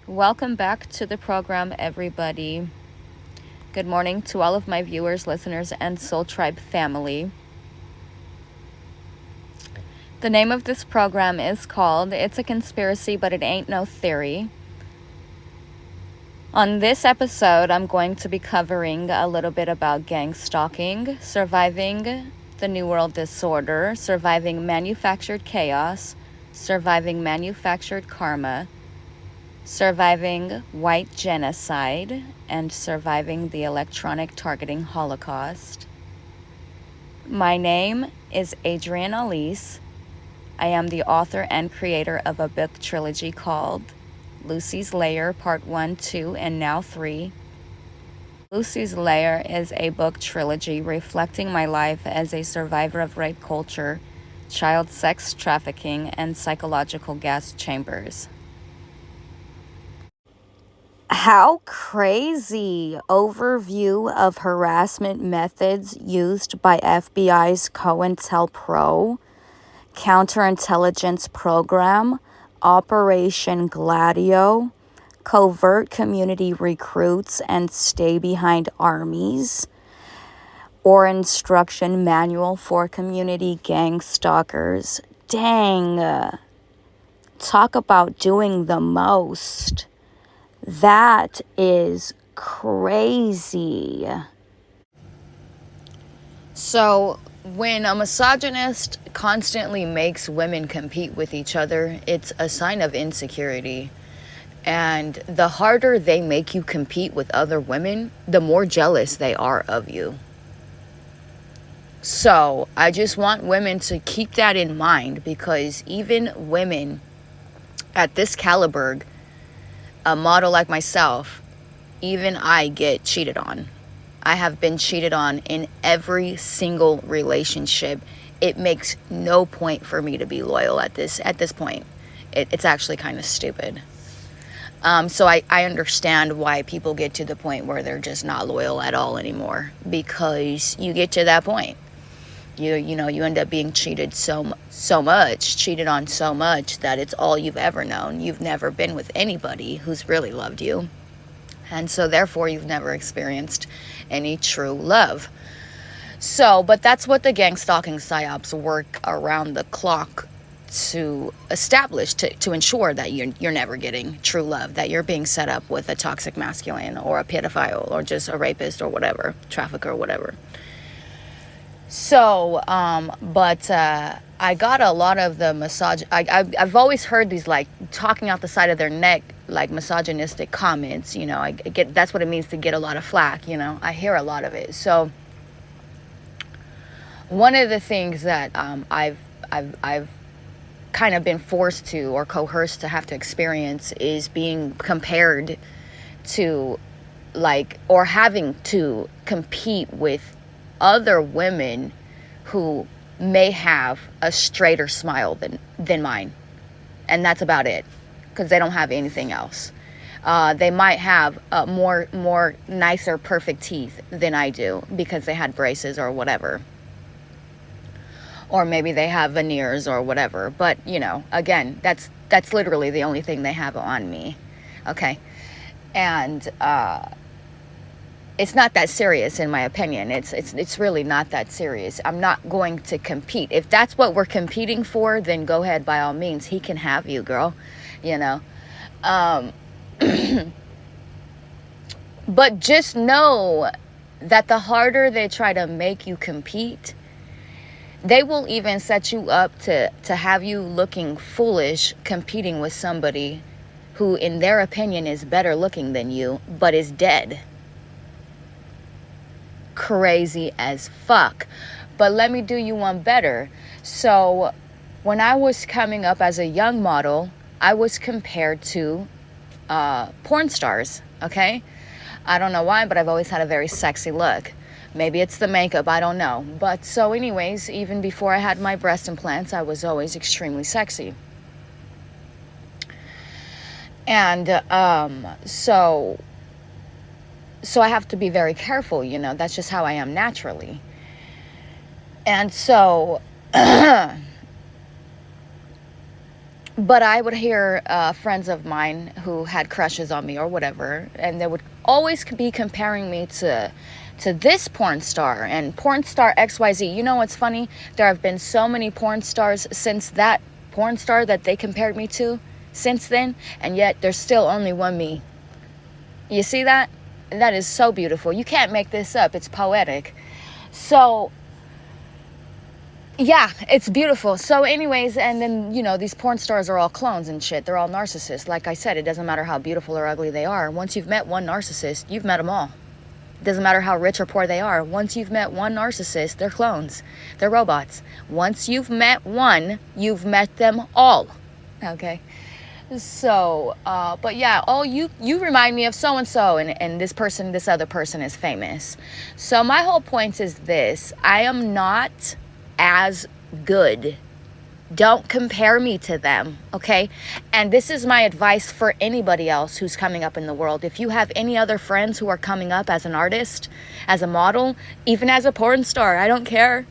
Welcome back to the program, everybody. Good morning to all of my viewers, listeners, and Soul Tribe family. The name of this program is called It's a Conspiracy, but It Ain't No Theory. On this episode, I'm going to be covering a little bit about gang stalking, surviving the New World Disorder, surviving manufactured chaos, surviving manufactured karma, surviving white genocide, and surviving the electronic targeting Holocaust. My name is Adrienne Alese. I am the author and creator of a book trilogy called Lucy's Lair Part 1, 2, and now 3. Lucy's Lair is a book trilogy reflecting my life as a survivor of rape culture, child sex trafficking, and psychological gas chambers. How crazy! Overview of harassment methods used by FBI's COINTELPRO counterintelligence program, Operation Gladio, covert community recruits and stay-behind armies, or instruction manual for community gang stalkers. Dang! Talk about doing the most. That is crazy. So, when a misogynist constantly makes women compete with each other, it's a sign of insecurity. And the harder they make you compete with other women, the more jealous they are of you. So, I just want women to keep that in mind, because even women at this caliber, a model like myself, even I get cheated on. I have been cheated on in every single relationship. It makes no point for me to be loyal at this point. It's actually kind of stupid. So I understand why people get to the point where they're just not loyal at all anymore, because you get to that point. You end up being cheated so much, cheated on so much that it's all you've ever known. You've never been with anybody who's really loved you. And so therefore you've never experienced any true love. So, but that's what the gang stalking psyops work around the clock to establish, to ensure that you're never getting true love, that you're being set up with a toxic masculine or a pedophile or just a rapist or whatever, trafficker or whatever. So, I got a lot of the I've always heard these, like, talking out the side of their neck, like, misogynistic comments. I get, that's what it means to get a lot of flack. I hear a lot of it. So, one of the things that I've kind of been forced to, or coerced to have to experience, is being compared to, like, or having to compete with other women who may have a straighter smile than mine. And that's about it, because they don't have anything else. They might have more nicer, perfect teeth than I do, because they had braces or whatever. Or maybe they have veneers or whatever. But, again, that's literally the only thing they have on me. Okay? And it's not that serious, in my opinion. It's really not that serious. I'm not going to compete. If that's what we're competing for, then go ahead, by all means. He can have you, girl. But just know that the harder they try to make you compete, they will even set you up to have you looking foolish competing with somebody who, in their opinion, is better looking than you, but is dead. Crazy as fuck. But let me do you one better. So when I was coming up as a young model, I was compared to porn stars. Okay, I don't know why, but I've always had a very sexy look. Maybe it's the makeup, I don't know. But so anyways, even before I had my breast implants, I was always extremely sexy. And so I have to be very careful, that's just how I am naturally. And so But I would hear friends of mine who had crushes on me or whatever, and they would always be comparing me to this porn star and porn star XYZ. You know what's funny? There have been so many porn stars since that porn star that they compared me to since then, and yet there's still only one me. You see that? That is so beautiful. You can't make this up. It's poetic. So yeah, it's beautiful. So anyways, and then, you know, these porn stars are all clones and shit. They're all narcissists. Like I said, it doesn't matter how beautiful or ugly they are. Once you've met one narcissist, you've met them all. It doesn't matter how rich or poor they are. Once you've met one narcissist, they're clones. They're robots. Once you've met one, you've met them all. Okay? So, but yeah, oh, you remind me of so-and-so, and this person, this other person is famous. So my whole point is this: I am not as good. Don't compare me to them, okay? And this is my advice for anybody else who's coming up in the world. If you have any other friends who are coming up as an artist, as a model, even as a porn star, I don't care.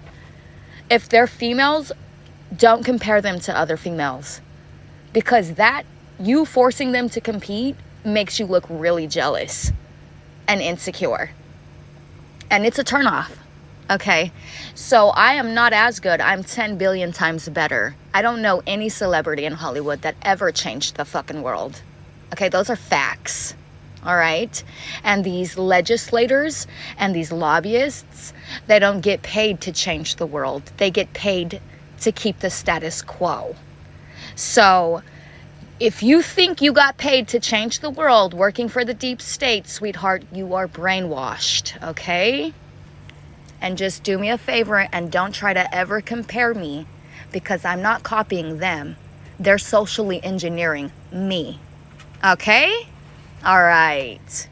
If they're females, don't compare them to other females. Because that, you forcing them to compete, makes you look really jealous and insecure. And it's a turnoff. Okay, so I am not as good. I'm 10 billion times better. I don't know any celebrity in Hollywood that ever changed the fucking world. Okay, those are facts. All right? And these legislators and these lobbyists, they don't get paid to change the world. They get paid to keep the status quo. So if you think you got paid to change the world working for the deep state, sweetheart, you are brainwashed, okay? And just do me a favor and don't try to ever compare me, because I'm not copying them. They're socially engineering me. Okay? All right.